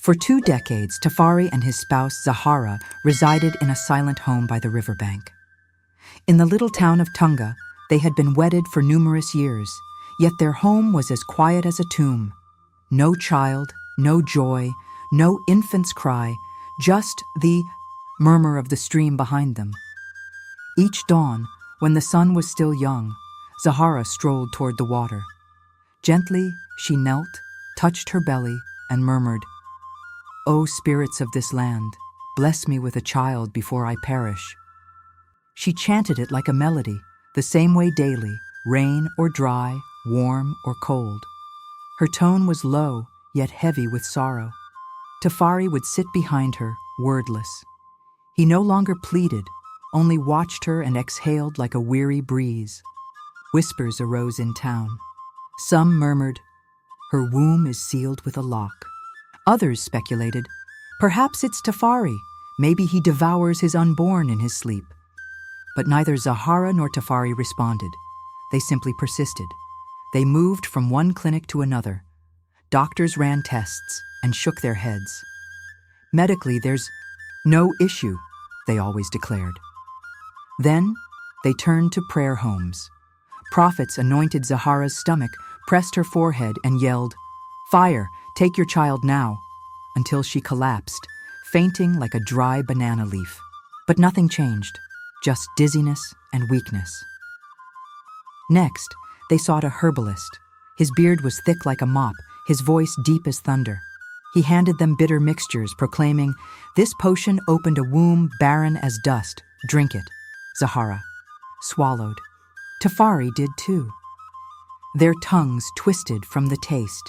For 2 decades, Tafari and his spouse Zahara resided in a silent home by the riverbank. In the little town of Tunga, they had been wedded for numerous years, yet their home was as quiet as a tomb. No child, no joy, no infant's cry, just the murmur of the stream behind them. Each dawn, when the sun was still young, Zahara strolled toward the water. Gently, she knelt, touched her belly, and murmured, "O spirits of this land, bless me with a child before I perish." She chanted it like a melody, the same way daily, rain or dry, warm or cold. Her tone was low, yet heavy with sorrow. Tafari would sit behind her, wordless. He no longer pleaded, only watched her and exhaled like a weary breeze. Whispers arose in town. Some murmured, "Her womb is sealed with a lock." Others speculated, "Perhaps it's Tafari. Maybe he devours his unborn in his sleep." But neither Zahara nor Tafari responded. They simply persisted. They moved from one clinic to another. Doctors ran tests and shook their heads. "Medically, there's no issue," they always declared. Then they turned to prayer homes. Prophets anointed Zahara's stomach, pressed her forehead, and yelled, "Fire, take your child now," until she collapsed, fainting like a dry banana leaf. But nothing changed, just dizziness and weakness. Next, they sought a herbalist. His beard was thick like a mop, his voice deep as thunder. He handed them bitter mixtures, proclaiming, "This potion opened a womb barren as dust. Drink it." Zahara swallowed. Tafari did too. Their tongues twisted from the taste.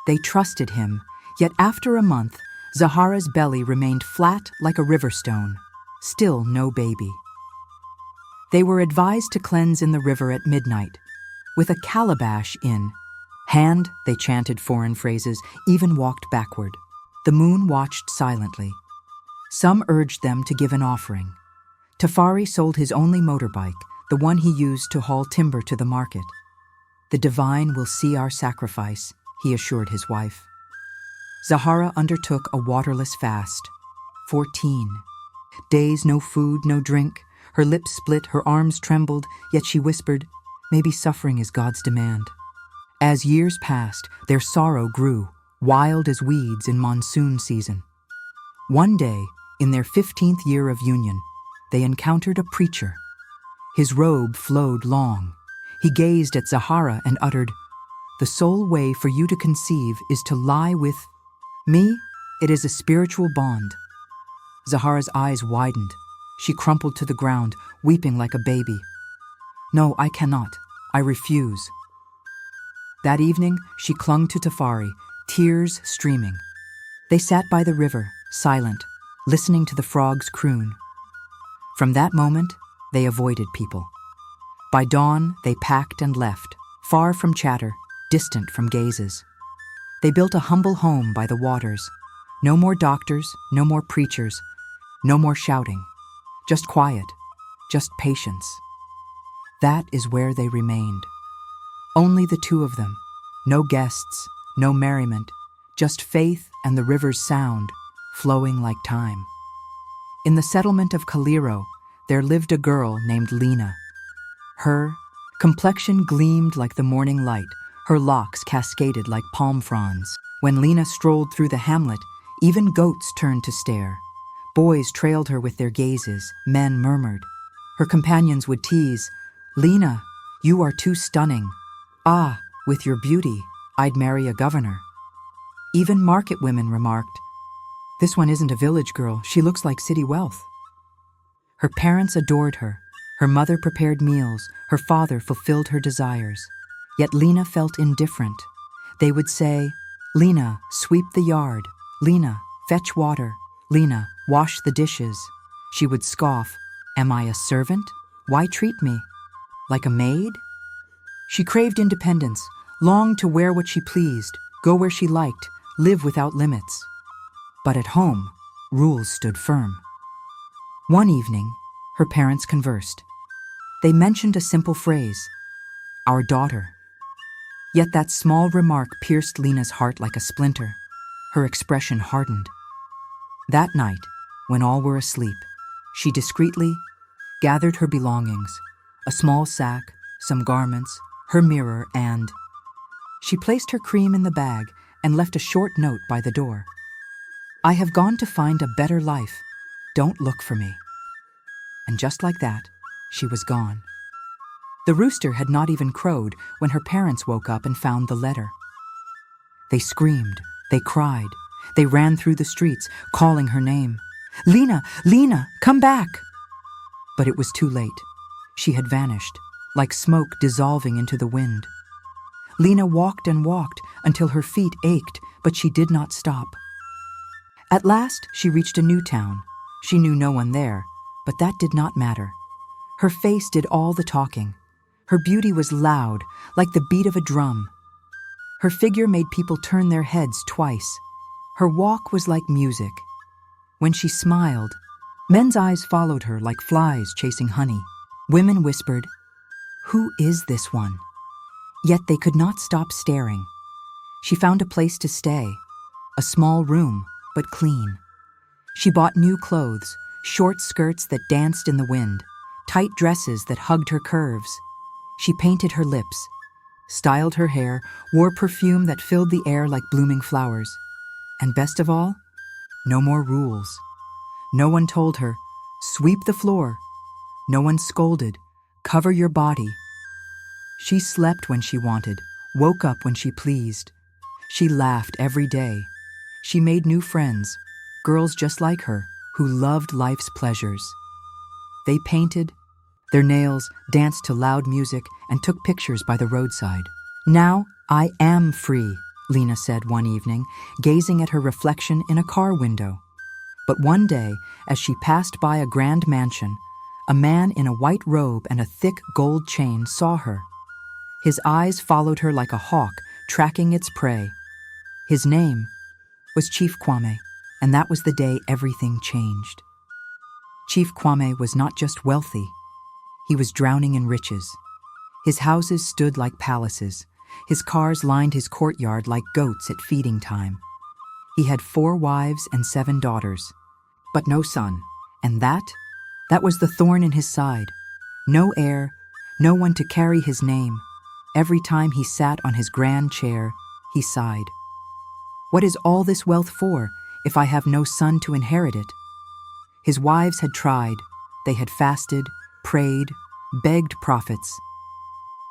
They trusted him, yet after a month, Zahara's belly remained flat like a river stone. Still no baby. They were advised to cleanse in the river at midnight, with a calabash in hand. They chanted foreign phrases, even walked backward. The moon watched silently. Some urged them to give an offering. Tafari sold his only motorbike, the one he used to haul timber to the market. "The divine will see our sacrifice," he assured his wife. Zahara undertook a waterless fast. 14 days, no food, no drink. Her lips split, her arms trembled, yet she whispered, "Maybe suffering is God's demand." As years passed, their sorrow grew, wild as weeds in monsoon season. One day, in their 15th year of union, they encountered a preacher. His robe flowed long. He gazed at Zahara and uttered, "The sole way for you to conceive is to lie with me. It is a spiritual bond." Zahara's eyes widened. She crumpled to the ground, weeping like a baby. "No, I cannot. I refuse." That evening, she clung to Tafari, tears streaming. They sat by the river, silent, listening to the frogs croon. From that moment, they avoided people. By dawn, they packed and left, far from chatter, distant from gazes. They built a humble home by the waters. No more doctors, no more preachers, no more shouting. Just quiet, just patience. That is where they remained. Only the two of them. No guests, no merriment, just faith and the river's sound, flowing like time. In the settlement of Kaliro, there lived a girl named Lena. Her complexion gleamed like the morning light, her locks cascaded like palm fronds. When Lena strolled through the hamlet, even goats turned to stare. Boys trailed her with their gazes, men murmured. Her companions would tease, "Lena, you are too stunning. Ah, with your beauty, I'd marry a governor." Even market women remarked, "This one isn't a village girl, she looks like city wealth." Her parents adored her. Her mother prepared meals, her father fulfilled her desires. Yet Lena felt indifferent. They would say, "Lena, sweep the yard. Lena, fetch water. Lena, wash the dishes." She would scoff, "Am I a servant? Why treat me like a maid?" She craved independence, longed to wear what she pleased, go where she liked, live without limits. But at home, rules stood firm. One evening, her parents conversed. They mentioned a simple phrase, "Our daughter." Yet that small remark pierced Lena's heart like a splinter. Her expression hardened. That night, when all were asleep, she discreetly gathered her belongings, a small sack, some garments, her mirror, and she placed her cream in the bag and left a short note by the door. "I have gone to find a better life. Don't look for me." And just like that, she was gone. The rooster had not even crowed when her parents woke up and found the letter. They screamed, they cried, they ran through the streets, calling her name. "Lena, Lena, come back!" But it was too late. She had vanished, like smoke dissolving into the wind. Lena walked and walked until her feet ached, but she did not stop. At last, she reached a new town. She knew no one there, but that did not matter. Her face did all the talking. Her beauty was loud, like the beat of a drum. Her figure made people turn their heads twice. Her walk was like music. When she smiled, men's eyes followed her like flies chasing honey. Women whispered, "Who is this one?" Yet they could not stop staring. She found a place to stay, a small room, but clean. She bought new clothes, short skirts that danced in the wind, tight dresses that hugged her curves. She painted her lips, styled her hair, wore perfume that filled the air like blooming flowers. And best of all, no more rules. No one told her, "Sweep the floor." No one scolded, "Cover your body." She slept when she wanted, woke up when she pleased. She laughed every day. She made new friends, girls just like her, who loved life's pleasures. They painted their nails, danced to loud music, and took pictures by the roadside. "Now I am free," Lena said one evening, gazing at her reflection in a car window. But one day, as she passed by a grand mansion, a man in a white robe and a thick gold chain saw her. His eyes followed her like a hawk, tracking its prey. His name was Chief Kwame, and that was the day everything changed. Chief Kwame was not just wealthy. He was drowning in riches. His houses stood like palaces. His cars lined his courtyard like goats at feeding time. He had 4 wives and 7 daughters, but no son. And that was the thorn in his side. No heir, no one to carry his name. Every time he sat on his grand chair, he sighed. "What is all this wealth for if I have no son to inherit it?" His wives had tried. They had fasted, prayed, begged prophets.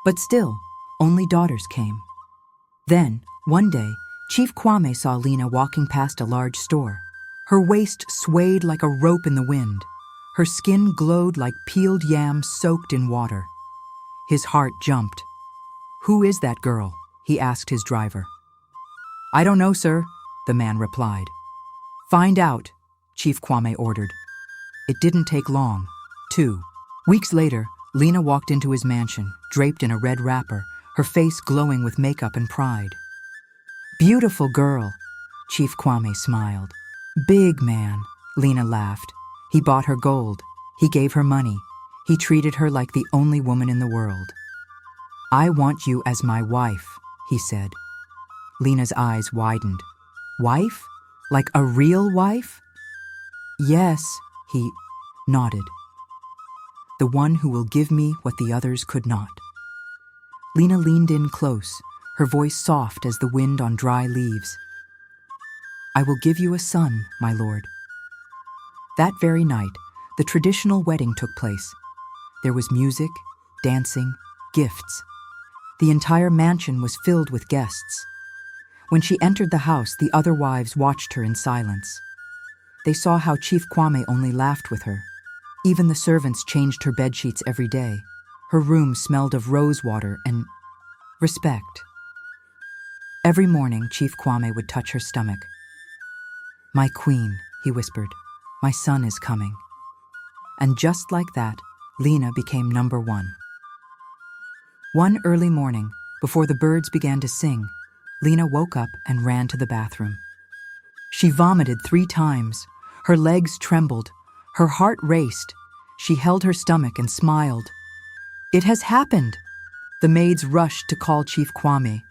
But still, only daughters came. Then, one day, Chief Kwame saw Lena walking past a large store. Her waist swayed like a rope in the wind. Her skin glowed like peeled yams soaked in water. His heart jumped. "Who is that girl?" he asked his driver. "I don't know, sir," the man replied. "Find out," Chief Kwame ordered. It didn't take long. 2 weeks later, Lena walked into his mansion, draped in a red wrapper, her face glowing with makeup and pride. "Beautiful girl," Chief Kwame smiled. "Big man," Lena laughed. He bought her gold. He gave her money. He treated her like the only woman in the world. "I want you as my wife," he said. Lena's eyes widened. "Wife? Like a real wife?" "Yes," he nodded. "The one who will give me what the others could not." Lena leaned in close, her voice soft as the wind on dry leaves. "I will give you a son, my lord." That very night, the traditional wedding took place. There was music, dancing, gifts. The entire mansion was filled with guests. When she entered the house, the other wives watched her in silence. They saw how Chief Kwame only laughed with her. Even the servants changed her bedsheets every day. Her room smelled of rose water and respect. Every morning, Chief Kwame would touch her stomach. "My queen," he whispered, "my son is coming." And just like that, Lena became number 1. One early morning, before the birds began to sing, Lena woke up and ran to the bathroom. She vomited 3 times. Her legs trembled. Her heart raced. She held her stomach and smiled. "It has happened." The maids rushed to call Chief Kwame.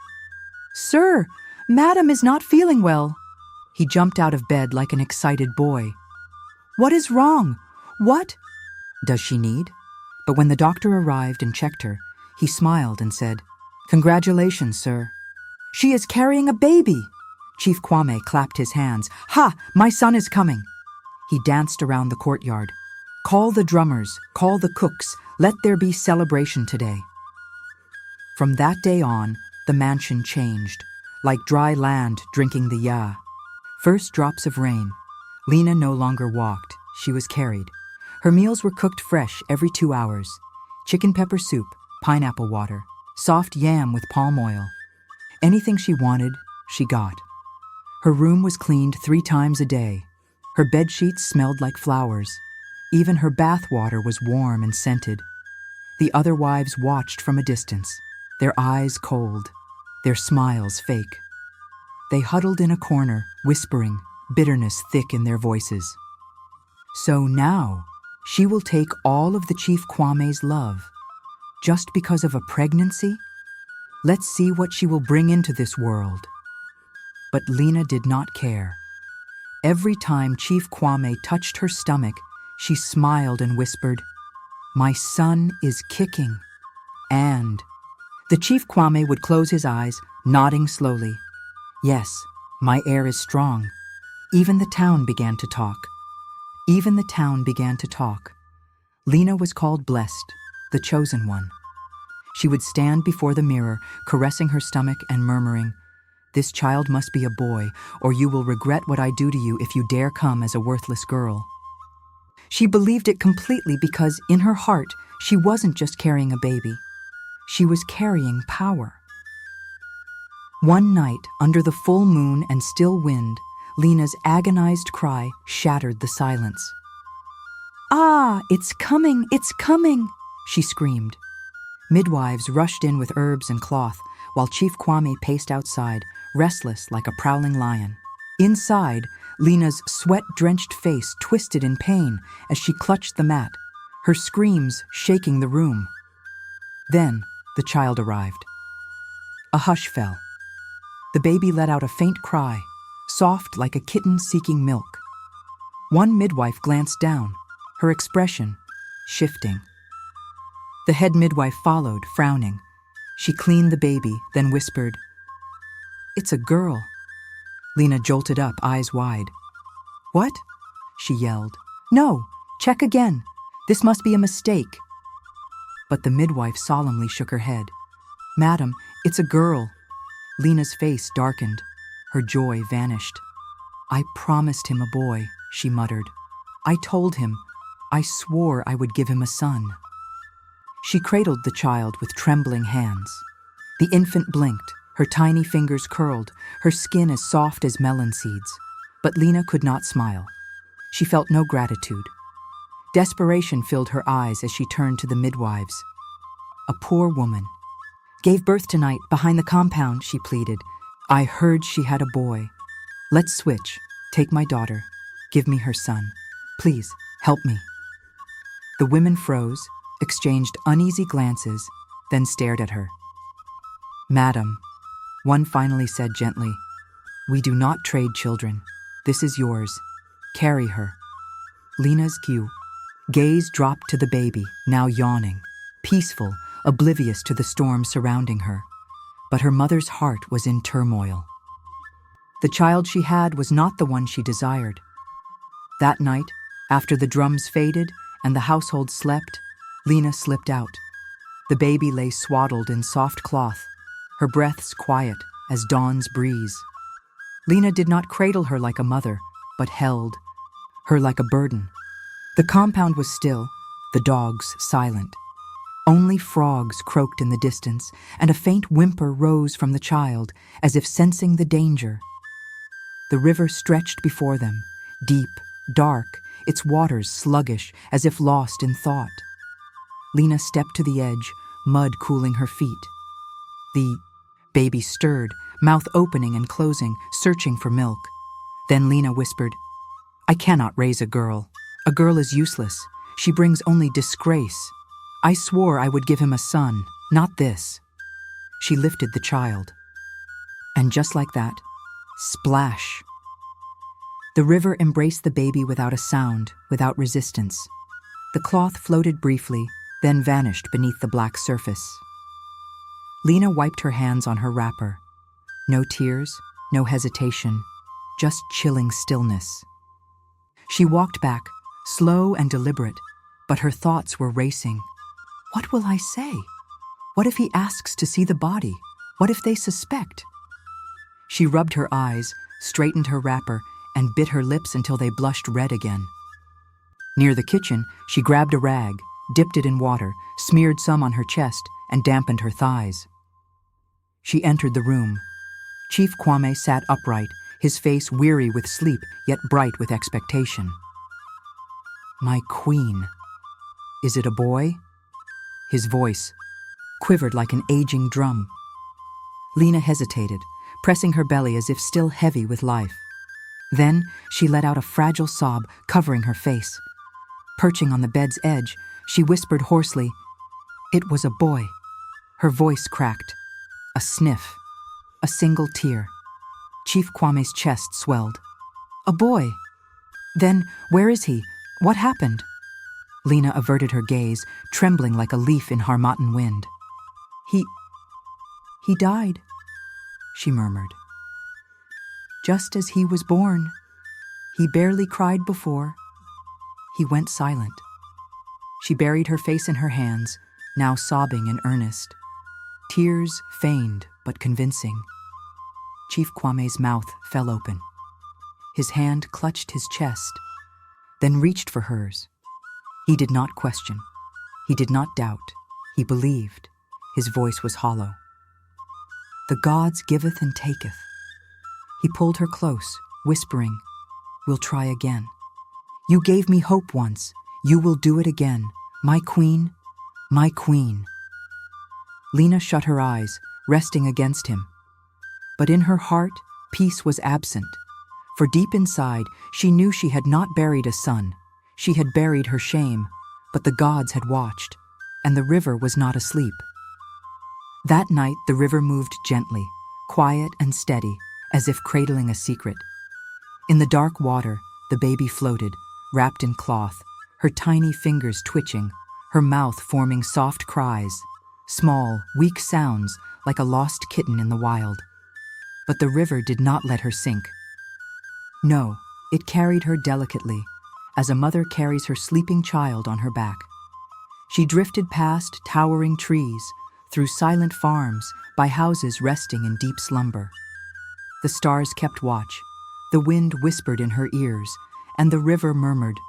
"Sir, Madam is not feeling well." He jumped out of bed like an excited boy. "What is wrong? What does she need?" But when the doctor arrived and checked her, he smiled and said, "Congratulations, sir. She is carrying a baby." Chief Kwame clapped his hands. "Ha! My son is coming." He danced around the courtyard. "Call the drummers, call the cooks, let there be celebration today." From that day on, the mansion changed, like dry land drinking the ya. First drops of rain. Lena no longer walked, she was carried. Her meals were cooked fresh every 2 hours. Chicken pepper soup, pineapple water, soft yam with palm oil. Anything she wanted, she got. Her room was cleaned 3 times a day. Her bed sheets smelled like flowers. Even her bath water was warm and scented. The other wives watched from a distance, their eyes cold, their smiles fake. They huddled in a corner, whispering, bitterness thick in their voices. So now, she will take all of the Chief Kwame's love, just because of a pregnancy? Let's see what she will bring into this world. But Lena did not care. Every time Chief Kwame touched her stomach, she smiled and whispered, "My son is kicking." And the Chief Kwame would close his eyes, nodding slowly. "Yes, my heir is strong." Even the town began to talk. Even the town began to talk. Lena was called blessed, the chosen one. She would stand before the mirror, caressing her stomach and murmuring, "This child must be a boy, or you will regret what I do to you if you dare come as a worthless girl." She believed it completely because, in her heart, she wasn't just carrying a baby. She was carrying power. One night, under the full moon and still wind, Lena's agonized cry shattered the silence. "Ah, it's coming, it's coming," she screamed. Midwives rushed in with herbs and cloth, while Chief Kwame paced outside, restless like a prowling lion. Inside, Lena's sweat-drenched face twisted in pain as she clutched the mat, her screams shaking the room. Then, the child arrived. A hush fell. The baby let out a faint cry, soft like a kitten seeking milk. One midwife glanced down, her expression shifting. The head midwife followed, frowning. She cleaned the baby, then whispered, "It's a girl." Lena jolted up, eyes wide. "What?" she yelled. "No, check again. This must be a mistake." But the midwife solemnly shook her head. "Madam, it's a girl." Lena's face darkened. Her joy vanished. "I promised him a boy," she muttered. "I told him. I swore I would give him a son." She cradled the child with trembling hands. The infant blinked, her tiny fingers curled, her skin as soft as melon seeds. But Lena could not smile. She felt no gratitude. Desperation filled her eyes as she turned to the midwives. "A poor woman. Gave birth tonight behind the compound," she pleaded. "I heard she had a boy. Let's switch. Take my daughter. Give me her son. Please, help me." The women froze, exchanged uneasy glances, then stared at her. "Madam," one finally said gently, "we do not trade children. This is yours. Carry her." Lena's gaze dropped to the baby, now yawning, peaceful, oblivious to the storm surrounding her. But her mother's heart was in turmoil. The child she had was not the one she desired. That night, after the drums faded and the household slept, Lena slipped out. The baby lay swaddled in soft cloth, her breaths quiet as dawn's breeze. Lena did not cradle her like a mother, but held her like a burden. The compound was still, the dogs silent. Only frogs croaked in the distance, and a faint whimper rose from the child, as if sensing the danger. The river stretched before them, deep, dark, its waters sluggish, as if lost in thought. Lena stepped to the edge, mud cooling her feet. The baby stirred, mouth opening and closing, searching for milk. Then Lena whispered, "I cannot raise a girl. A girl is useless. She brings only disgrace. I swore I would give him a son, not this." She lifted the child. And just like that, splash! The river embraced the baby without a sound, without resistance. The cloth floated briefly, then vanished beneath the black surface. Lena wiped her hands on her wrapper. No tears, no hesitation, just chilling stillness. She walked back, slow and deliberate, but her thoughts were racing. What will I say? What if he asks to see the body? What if they suspect? She rubbed her eyes, straightened her wrapper, and bit her lips until they blushed red again. Near the kitchen, she grabbed a rag, dipped it in water, smeared some on her chest, and dampened her thighs. She entered the room. Chief Kwame sat upright, his face weary with sleep, yet bright with expectation. My queen. Is it a boy? His voice quivered like an aging drum. Lena hesitated, pressing her belly as if still heavy with life. Then she let out a fragile sob, covering her face. Perching on the bed's edge, she whispered hoarsely, "It was a boy." Her voice cracked. A sniff. A single tear. Chief Kwame's chest swelled. A boy? Then where is he? What happened? Lena averted her gaze, trembling like a leaf in Harmattan wind. He died, she murmured. Just as he was born. He barely cried before. He went silent. She buried her face in her hands, now sobbing in earnest. Tears feigned but convincing. Chief Kwame's mouth fell open. His hand clutched his chest, then reached for hers. He did not question. He did not doubt. He believed. His voice was hollow. The gods giveth and taketh. He pulled her close, whispering, "We'll try again. You gave me hope once. You will do it again. My queen, my queen." Lena shut her eyes, resting against him. But in her heart, peace was absent. For deep inside, she knew she had not buried a son. She had buried her shame, but the gods had watched, and the river was not asleep. That night, the river moved gently, quiet and steady, as if cradling a secret. In the dark water, the baby floated, wrapped in cloth, her tiny fingers twitching, her mouth forming soft cries, small, weak sounds like a lost kitten in the wild. But the river did not let her sink. No, it carried her delicately, as a mother carries her sleeping child on her back. She drifted past towering trees, through silent farms, by houses resting in deep slumber. The stars kept watch, the wind whispered in her ears, and the river murmured,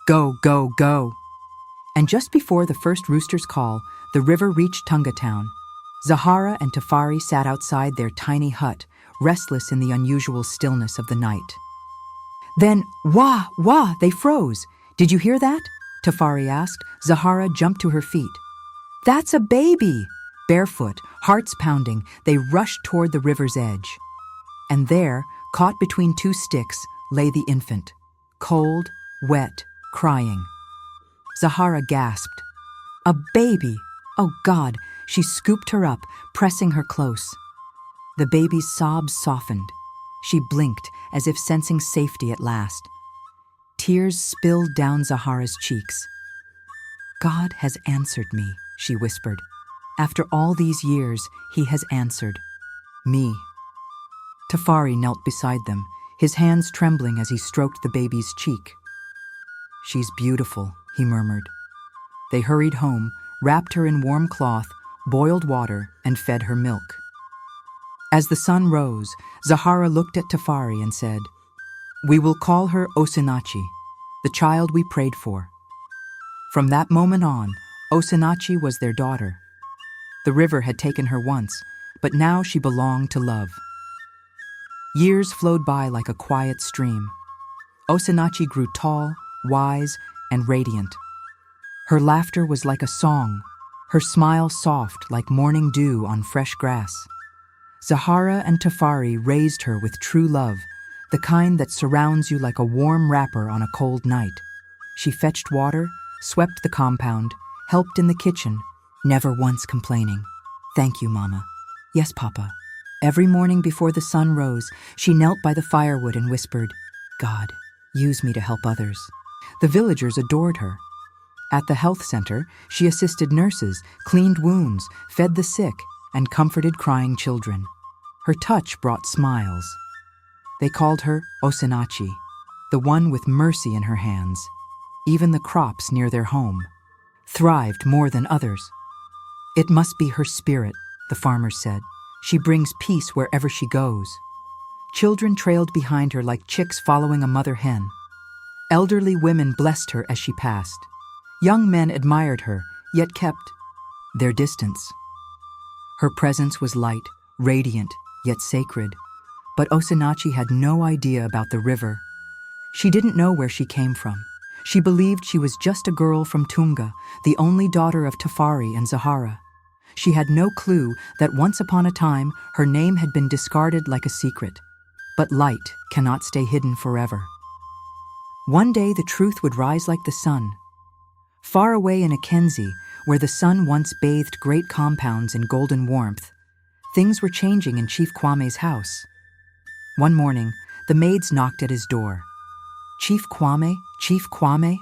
"Go, go, go." And just before the first rooster's call, the river reached Tunga town. Zahara and Tafari sat outside their tiny hut, restless in the unusual stillness of the night. Then, wah, wah, they froze. "Did you hear that?" Tafari asked. Zahara jumped to her feet. "That's a baby!" Barefoot, hearts pounding, they rushed toward the river's edge. And there, caught between two sticks, lay the infant, cold, wet, crying. Zahara gasped. "A baby! Oh God!" She scooped her up, pressing her close. The baby's sobs softened. She blinked, as if sensing safety at last. Tears spilled down Zahara's cheeks. "God has answered me," she whispered. "After all these years, he has answered. Me." Tafari knelt beside them, his hands trembling as he stroked the baby's cheek. "She's beautiful," he murmured. They hurried home, wrapped her in warm cloth, boiled water, and fed her milk. As the sun rose, Zahara looked at Tafari and said, "We will call her Osinachi, the child we prayed for." From that moment on, Osinachi was their daughter. The river had taken her once, but now she belonged to love. Years flowed by like a quiet stream. Osinachi grew tall, wise, and radiant. Her laughter was like a song, her smile soft like morning dew on fresh grass. Zahara and Tafari raised her with true love, the kind that surrounds you like a warm wrapper on a cold night. She fetched water, swept the compound, helped in the kitchen, never once complaining. "Thank you, Mama." "Yes, Papa." Every morning before the sun rose, she knelt by the firewood and whispered, God, use me to help others." The villagers adored her. At the health center, she assisted nurses, cleaned wounds, fed the sick, and comforted crying children. Her touch brought smiles. They called her Osinachi, the one with mercy in her hands. Even the crops near their home thrived more than others. "It must be her spirit," the farmers said. "She brings peace wherever she goes." Children trailed behind her like chicks following a mother hen. Elderly women blessed her as she passed. Young men admired her, yet kept their distance. Her presence was light, radiant, yet sacred. But Osinachi had no idea about the river. She didn't know where she came from. She believed she was just a girl from Tunga, the only daughter of Tafari and Zahara. She had no clue that once upon a time her name had been discarded like a secret. But light cannot stay hidden forever. One day the truth would rise like the sun. Far away in Akenzi, where the sun once bathed great compounds in golden warmth, things were changing in Chief Kwame's house. One morning, the maids knocked at his door. "Chief Kwame? Chief Kwame?"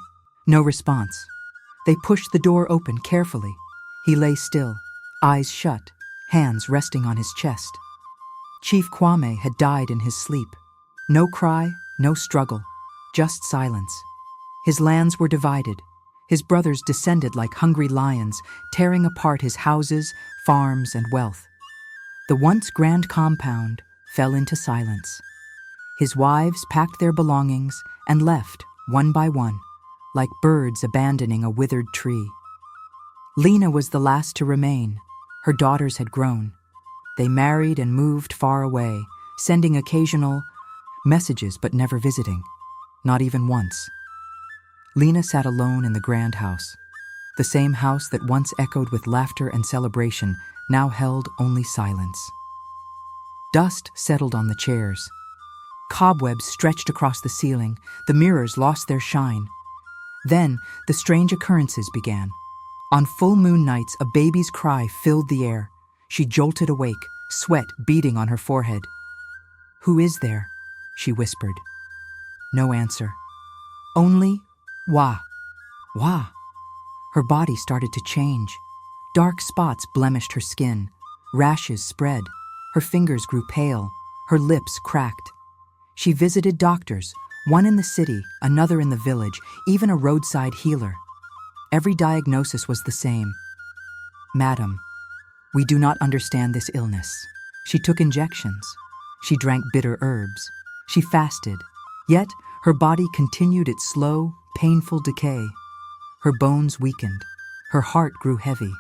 No response. They pushed the door open carefully. He lay still, eyes shut, hands resting on his chest. Chief Kwame had died in his sleep. No cry, no struggle, just silence. His lands were divided. His brothers descended like hungry lions, tearing apart his houses, farms, and wealth. The once grand compound fell into silence. His wives packed their belongings and left, one by one, like birds abandoning a withered tree. Lena was the last to remain. Her daughters had grown. They married and moved far away, sending occasional messages but never visiting, not even once. Lena sat alone in the grand house. The same house that once echoed with laughter and celebration now held only silence. Dust settled on the chairs. Cobwebs stretched across the ceiling. The mirrors lost their shine. Then the strange occurrences began. On full moon nights, a baby's cry filled the air. She jolted awake, sweat beading on her forehead. "Who is there?" she whispered. No answer. Only wah, wah. Her body started to change. Dark spots blemished her skin. Rashes spread. Her fingers grew pale. Her lips cracked. She visited doctors, one in the city, another in the village, even a roadside healer. Every diagnosis was the same. "Madam, we do not understand this illness." She took injections. She drank bitter herbs. She fasted. Yet her body continued its slow, painful decay. Her bones weakened. Her heart grew heavy.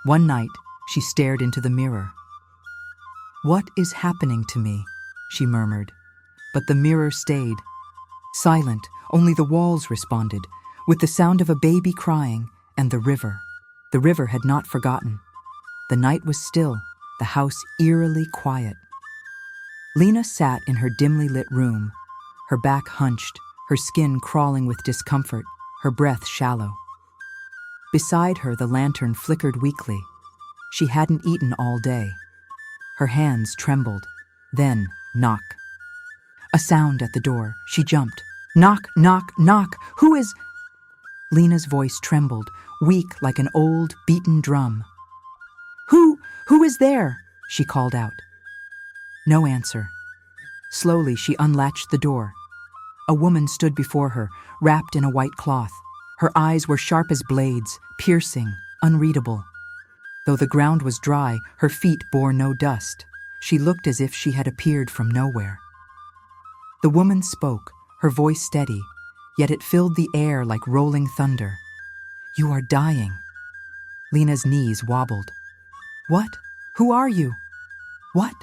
One night, she stared into the mirror. "What is happening to me?" she murmured. But the mirror stayed. Silent, only the walls responded, with the sound of a baby crying and the river. The river had not forgotten. The night was still, the house eerily quiet. Lena sat in her dimly lit room, her back hunched, her skin crawling with discomfort, her breath shallow. Beside her, the lantern flickered weakly. She hadn't eaten all day. Her hands trembled. Then, knock. A sound at the door. She jumped. "Knock, knock, knock! Who is—" Lena's voice trembled, weak like an old, beaten drum. Who is there?" she called out. No answer. Slowly, she unlatched the door. A woman stood before her, wrapped in a white cloth. Her eyes were sharp as blades, piercing, unreadable. Though the ground was dry, her feet bore no dust. She looked as if she had appeared from nowhere. The woman spoke, her voice steady, yet it filled the air like rolling thunder. "You are dying." Lena's knees wobbled. "What? Who are you? What?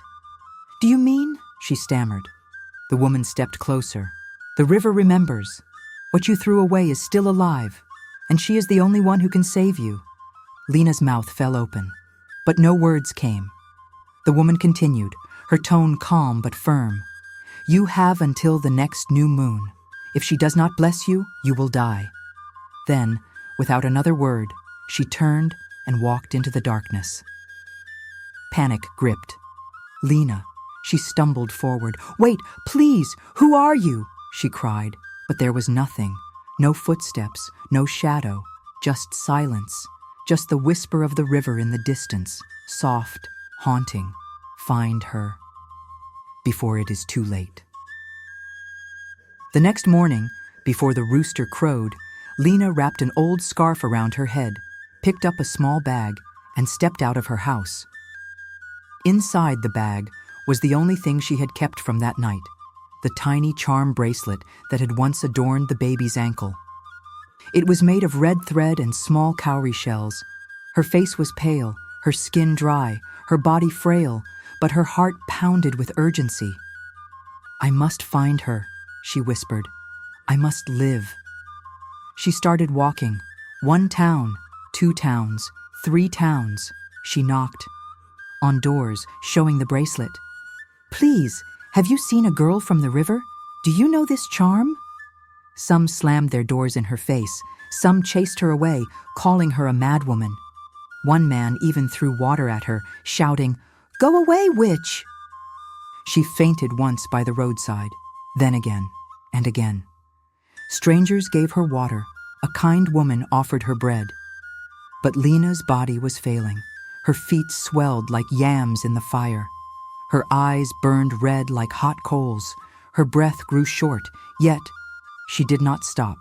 Do you mean?" she stammered. The woman stepped closer. "The river remembers. What you threw away is still alive, and she is the only one who can save you." Lena's mouth fell open, but no words came. The woman continued, her tone calm but firm. "You have until the next new moon. If she does not bless you, you will die." Then, without another word, she turned and walked into the darkness. Panic gripped Lena. She stumbled forward. "Wait, please! Who are you?" she cried, but there was nothing. No footsteps, no shadow, just silence, just the whisper of the river in the distance, soft, haunting. Find her before it is too late. The next morning, before the rooster crowed, Lena wrapped an old scarf around her head, picked up a small bag, and stepped out of her house. Inside the bag was the only thing she had kept from that night, the tiny charm bracelet that had once adorned the baby's ankle. It was made of red thread and small cowrie shells. Her face was pale, her skin dry, her body frail, but her heart pounded with urgency. "I must find her," she whispered. "I must live." She started walking. 1 town, 2 towns, 3 towns. She knocked on doors, showing the bracelet. "Please, have you seen a girl from the river? Do you know this charm?" Some slammed their doors in her face. Some chased her away, calling her a madwoman. One man even threw water at her, shouting, "Go away, witch!" She fainted once by the roadside, then again and again. Strangers gave her water. A kind woman offered her bread. But Lena's body was failing. Her feet swelled like yams in the fire. Her eyes burned red like hot coals. Her breath grew short, yet she did not stop.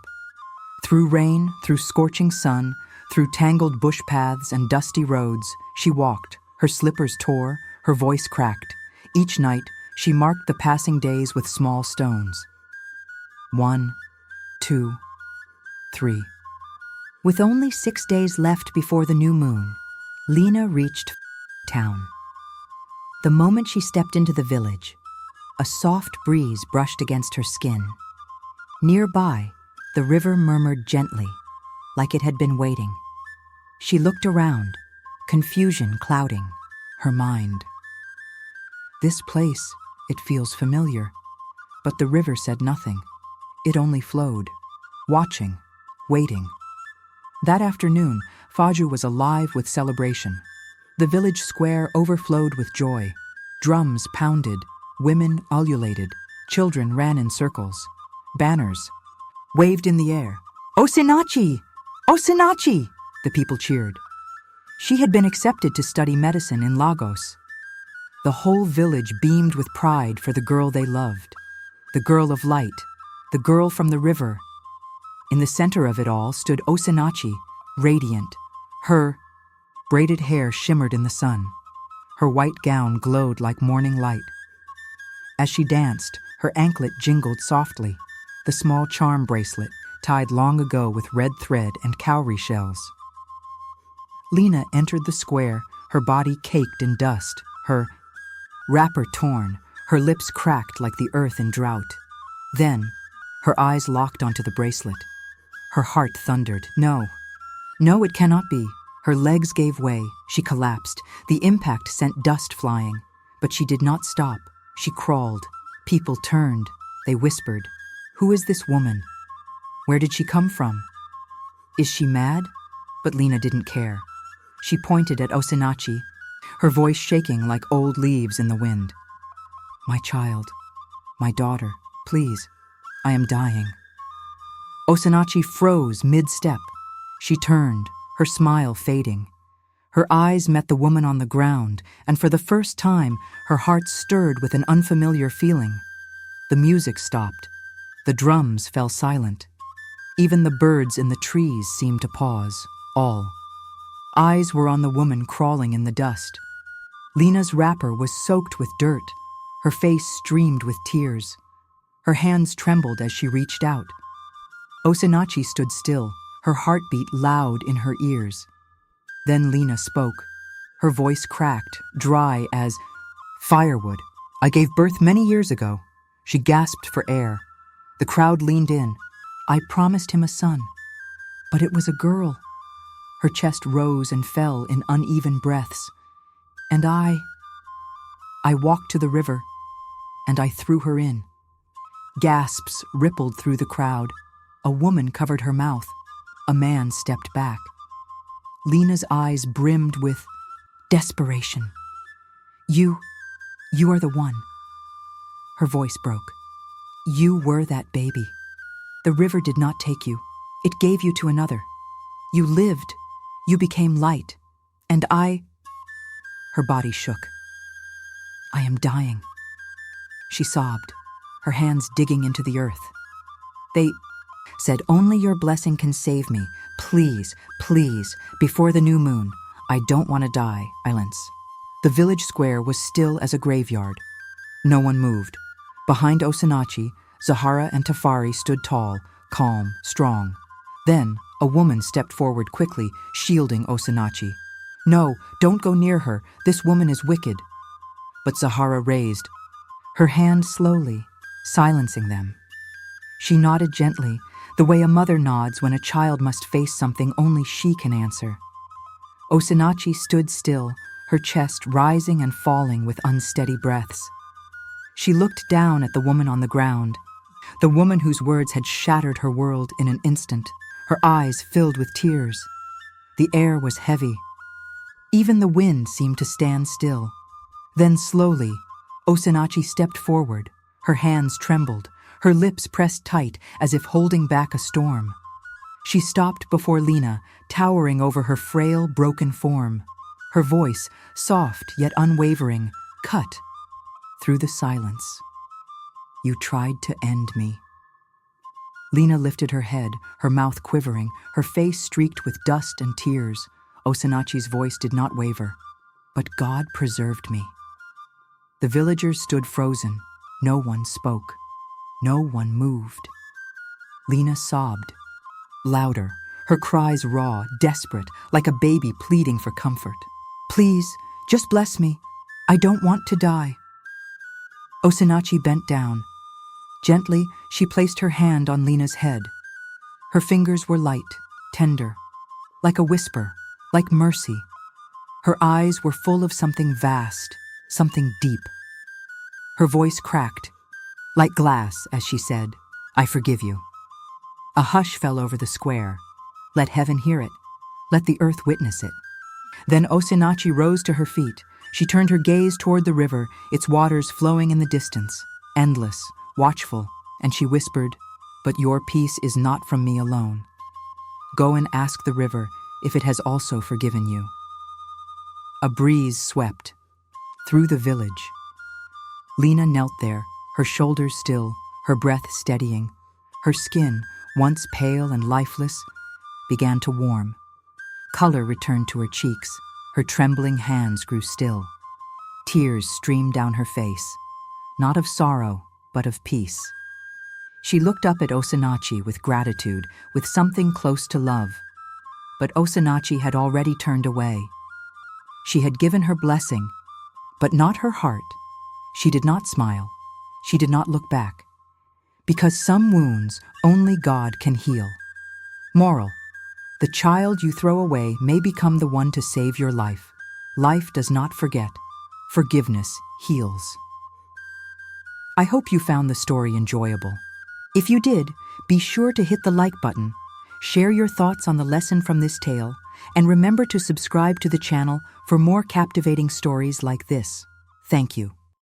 Through rain, through scorching sun, through tangled bush paths and dusty roads, she walked. Her slippers tore, her voice cracked. Each night, she marked the passing days with small stones. 1, 2, 3. With only 6 days left before the new moon, Lena reached town. The moment she stepped into the village, a soft breeze brushed against her skin. Nearby, the river murmured gently, like it had been waiting. She looked around, confusion clouding her mind. This place, it feels familiar, but the river said nothing. It only flowed, watching, waiting. That afternoon, Faju was alive with celebration. The village square overflowed with joy. Drums pounded, women ululated, children ran in circles. Banners waved in the air. "Osinachi! Osinachi!" the people cheered. She had been accepted to study medicine in Lagos. The whole village beamed with pride for the girl they loved, the girl of light, the girl from the river. In the center of it all stood Osinachi, radiant. Her braided hair shimmered in the sun. Her white gown glowed like morning light. As she danced, her anklet jingled softly, the small charm bracelet tied long ago with red thread and cowrie shells. Lena entered the square, her body caked in dust, her wrapper torn, her lips cracked like the earth in drought. Then, her eyes locked onto the bracelet. Her heart thundered. No, no, it cannot be. Her legs gave way. She collapsed. The impact sent dust flying. But she did not stop. She crawled. People turned. They whispered, "Who is this woman? Where did she come from? Is she mad?" But Lena didn't care. She pointed at Osinachi, her voice shaking like old leaves in the wind. "My child, my daughter, please, I am dying." Osinachi froze mid-step. She turned, her smile fading. Her eyes met the woman on the ground, and for the first time, her heart stirred with an unfamiliar feeling. The music stopped. The drums fell silent. Even the birds in the trees seemed to pause, all. Eyes were on the woman crawling in the dust. Lena's wrapper was soaked with dirt. Her face streamed with tears. Her hands trembled as she reached out. Osinachi stood still, her heartbeat loud in her ears. Then Lena spoke. Her voice cracked, dry as firewood. "I gave birth many years ago." She gasped for air. The crowd leaned in. "I promised him a son, but it was a girl." Her chest rose and fell in uneven breaths. "And I walked to the river, and I threw her in." Gasps rippled through the crowd. A woman covered her mouth. A man stepped back. Lena's eyes brimmed with desperation. You are the one." Her voice broke. You were that baby. The river did not take you. It gave you to another. You lived. You became light. And I... Her body shook. I am dying. She sobbed, her hands digging into the earth. They said, only your blessing can save me. Please, please, before the new moon. I don't want to die, Islands. The village square was still as a graveyard. No one moved. Behind Osinachi, Zahara and Tafari stood tall, calm, strong. Then, a woman stepped forward quickly, shielding Osinachi. No, don't go near her. This woman is wicked. But Zahara raised her hand slowly, silencing them. She nodded gently, the way a mother nods when a child must face something only she can answer. Osinachi stood still, her chest rising and falling with unsteady breaths. She looked down at the woman on the ground, the woman whose words had shattered her world in an instant, her eyes filled with tears. The air was heavy. Even the wind seemed to stand still. Then slowly, Osinachi stepped forward. Her hands trembled, her lips pressed tight as if holding back a storm. She stopped before Lena, towering over her frail, broken form. Her voice, soft yet unwavering, cut through the silence. You tried to end me. Lena lifted her head, her mouth quivering, her face streaked with dust and tears. Osinachi's voice did not waver. But God preserved me. The villagers stood frozen. No one spoke. No one moved. Lena sobbed. Louder, her cries raw, desperate, like a baby pleading for comfort. Please, just bless me. I don't want to die. Osinachi bent down. Gently, she placed her hand on Lena's head. Her fingers were light, tender, like a whisper, like mercy. Her eyes were full of something vast, something deep. Her voice cracked, like glass, as she said, I forgive you. A hush fell over the square. Let heaven hear it. Let the earth witness it. Then Osinachi rose to her feet. She turned her gaze toward the river, its waters flowing in the distance, endless, watchful, and she whispered, But your peace is not from me alone. Go and ask the river if it has also forgiven you. A breeze swept through the village. Lena knelt there, her shoulders still, her breath steadying. Her skin, once pale and lifeless, began to warm. Color returned to her cheeks. Her trembling hands grew still. Tears streamed down her face, not of sorrow, but of peace. She looked up at Osinachi with gratitude, with something close to love. But Osinachi had already turned away. She had given her blessing, but not her heart. She did not smile. She did not look back. Because some wounds only God can heal. Moral: the child you throw away may become the one to save your life. Life does not forget. Forgiveness heals. I hope you found the story enjoyable. If you did, be sure to hit the like button, share your thoughts on the lesson from this tale, and remember to subscribe to the channel for more captivating stories like this. Thank you.